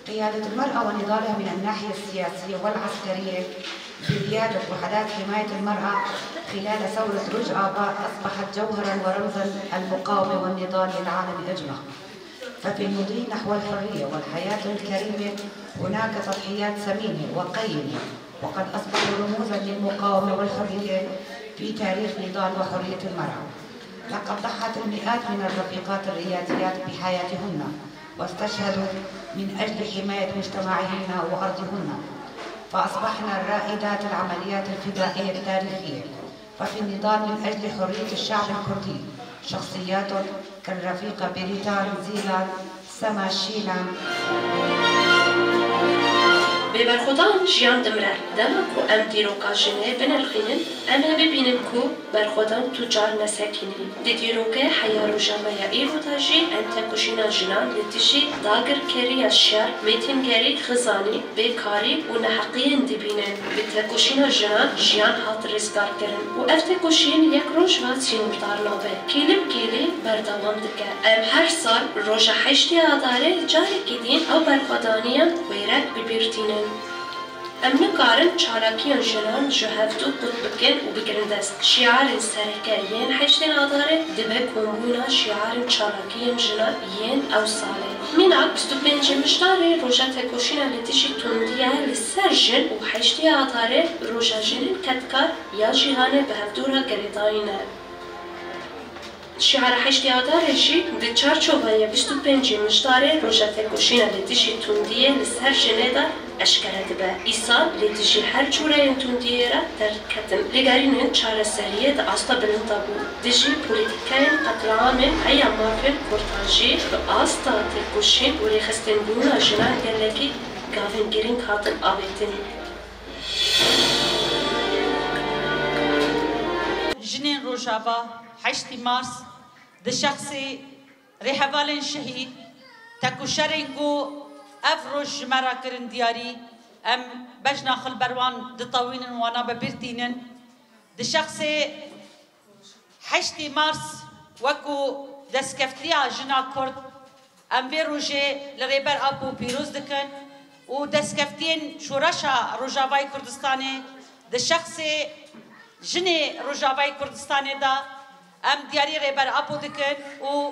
قيادة المرأة ونضالها من الناحية السياسية والعسكرية بقيادة وحدات حماية المرأة خلال ثورة رج آباء أصبحت جوهراً ورمزاً المقاومة والنضال للعالم أجمع. ففي المضي نحو الحرية والحياة الكريمة هناك تضحيات ثمينة وقيمة، وقد أصبحوا رموزاً للمقاومة والحرية في تاريخ نضال وحرية المرأة. لقد ضحت المئات من الرفيقات الرياديات بحياتهن واستشهدوا من أجل حماية مجتمعهن وأرضهن، فأصبحن الرائدات العمليات الفدائية التاريخية. ففي النضال من أجل حرية الشعب الكردي شخصيات كالرفيقة بريتان زيلان سما شيلان. ببرخودان جیان دمرد دما کو ام دیروکا جنه بنرخینن ام ببینن کو برخودان تجار نسکینی دی دیروکه حیار و جامعه ایروتاجی انت کشینا جنان لتشی داگر کری اشیار میتینگری خزانی بیکاری و نحقیین دبینن بتکشینا جنان جیان هات رزگار کرن و افت کشین یک روش و سینوردار نابه کیلم کیلی بردوام دکه ام هر سال روش حشتی آداره جاری کدین او برخودانیان ویرک ببیرتینن ام نکارن چالاکیان جنان جهفتو قد بکن و بگرن دست شعار سرکرین حشتین آداره دبه کنگونا شعار چالاکیان جنان ین او ساله من عکستو بنج مشتاره روژا تکوشینا لتیشی تندیه لسر جن و حشتی آداره روژا جنین کتکار یا جیهانه به هفدورا گریداینه شعار حشتی آداره جی ده چارچوبای 25 مشتاره روژا تکوشینا لتیشی تندیه لسر جنه دا اشکره دبه ایسا لیتیشی هر چوره این تندیه را درکتن لگرین چاره سریه ده آستا بلنده بود دیجی پولیتیکین قتلعامین هیا مافین کورتاجی به آستا تکوشین و ریخستین بونا جنان گلکی گاوین گیرین کاتن آویتین جنين روجافا 8 مارس ده شخصي ريحوالين شهيد تاكو شرنگو افروج مرا كرن دياري ام بجنا خل بروان دطاوين وانا ببرتينن ده شخصي 8 مارس وكو دسكفتيا جنا كرد ام في روجي لريبر ابو بيروز دكن و دسكفتين شورشا روجافاي كردستاني ده شخصي جني روجافاي كردستاني دا ام دياري ريبر ابو دكن و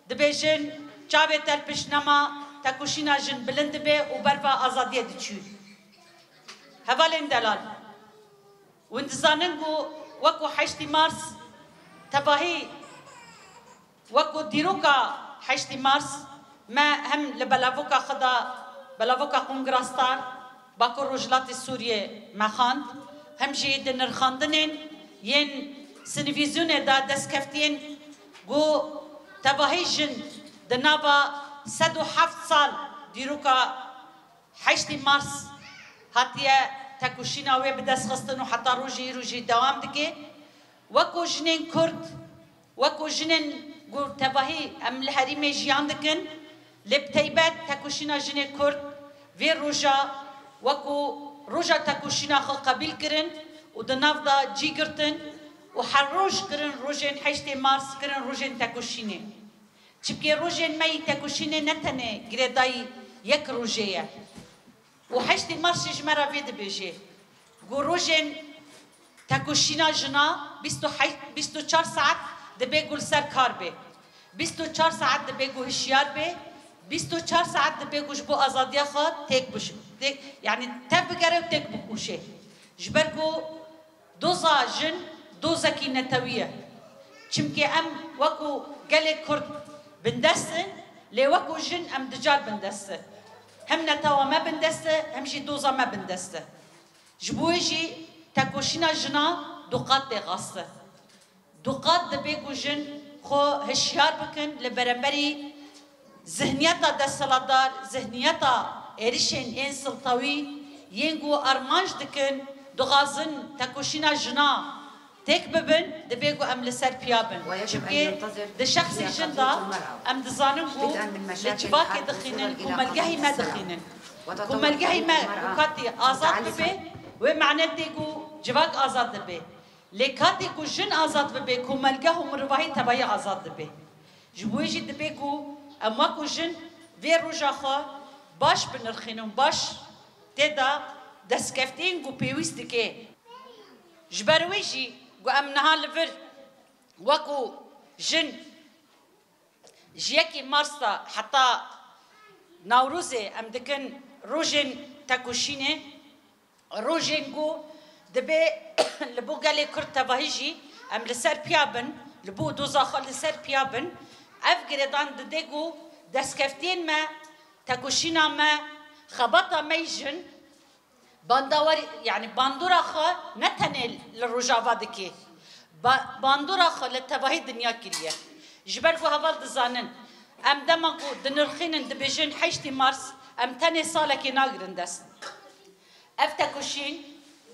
دبيجن چاوي تلپش نما تاكوشينا جن بلند بي و برفا آزادية دچو هوالين دلال وانتظاننگو وكو 8 مارس تباهي وكو ديروكا 8 مارس ما هم لبلاوكا خدا بلاوكا قنگراستان باكو روجلات سوريا ما خاند هم جيد نرخاندنين ين سنفيزيون دا دسكفتين گو تباهي جن دنابا 107 سال ديروكا 8 مارس هاتيا تاكوشينا وي بدس خستن وحتى روجي دوام دكي وكو جنين كرد وكو جنين قو تباهي ام الحريمي جيان دكن لبتيبات تاكوشينا جنين كرد في روجا وكو روجا تاكوشينا خل قبيل كرن ودنافدا جيگرتن وحروج كرن روجين 8 مارس كرن روجين تاكوشيني چبكي روجين ماي تاكوشيني نتنه گريداي يك روجيه و8 مارس جمرا فيد بيجي قو روجين تاكوشينا جنا 24 ساعت دبي قول سر كار بي 24 ساعت دبي قو هشيار بي 24 ساعت دبي قو جبو ازاديا خا تيك بش يعني تبقره وتيك بكوشه جبركو دوزا جن دوزا كي نتويه چمكي ام وكو قالي كرد بندسن لي وكو جن ام دجال بندسه هم نتوا ما بندسه هم جي دوزا ما بندسه جبويجي تاكوشينا جنا دوقات دي غاصه دوقات دبيكو جن خو هشيار بكن لبرمبري ذهنيتا دسلادار ذهنيتا اريشن ان سلطوي ينجو ارمانج دكن دغازن تاكوشينا جنا تيك ببن دبيكو ام لسر بيابن ويجب ان ينتظر ده شخصي جندا ام دزاننكو لجباكي دخينن كمالجهي ما دخينن كمالجهي ما وكاتي ازاد ببي ومعناتيكو جباك ازاد ببي لكاتيكو جن ازاد ببي كمالجهو مروحي تبعي ازاد ببي جبويجي دبيكو ام وكو جن في روجاخا باش بنرخينون باش تدا دسكفتين جو بيويستكي جبرويجي جو ام نهار لفر وكو جن جيكي مارستا حتى نوروزي ام دكن روجن تاكوشيني روجن جو دبي لبو قالي كرتا بهيجي ام لسر بيابن لبو دوزاخ لسر بيابن افقردان دديجو دسكفتين ما تاكوشينا ما خبطة ميجن باندوري يعني باندوراخا نتنل للرجافة دكي باندوراخا للتباهي دنيا كلية جبركو هفال دزانن ام دماغو دنرخينن دبيجن حيشتي مارس ام تاني صالكي ناقرن دست افتكوشين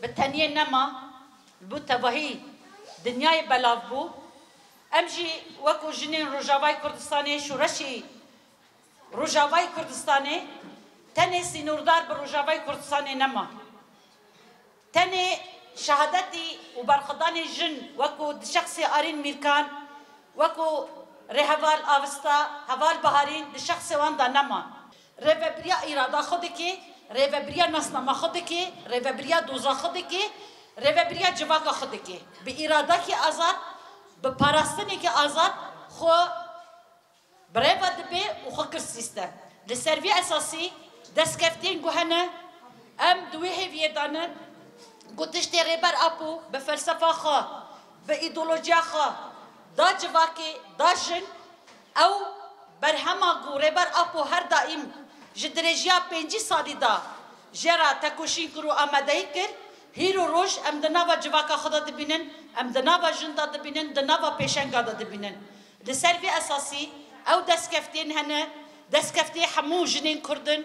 بالتانية نما البو تباهي دنياي بلافبو امجي وكو جنين رجافاي كردستاني شورشي رجافاي كردستاني تاني سينوردار بالرجافاي كردستاني نما تاني شهادتي وبرخضاني جن وكو شخصي ارين ميركان وكو رهفال آفستا هفال بهارين دشخصي واندا نما ريفبريا إرادة خودكي ريفبريا نسنما خودكي ريفبريا دوزا خودكي ريفبريا جواكا خودكي بإرادة كي آزاد بپاراستني كي آزاد خو بريفا دبي وخكر سيستم لسيرفي أساسي دسكفتين جوهنا أم دويهي فيدانا قلتشتي ريبر أبو بفلسفة خا بإيدولوجيا خا دا جواكي دا جن أو برهما جو ريبر أبو هر دائم جدرجيا 5 سالي دا جرا تكوشين كرو آمدهي كر هيرو روش ام دناوا جواكا خدا دبينن ام دناوا جندا دبينن دناوا پیشنگا دا دبينن لسرفي اساسي او دسكفتين هنا دسكفتي حمو جنين كردن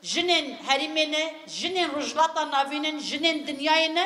جنين هريمين جنين رجلاتا نافينن جنين دنياين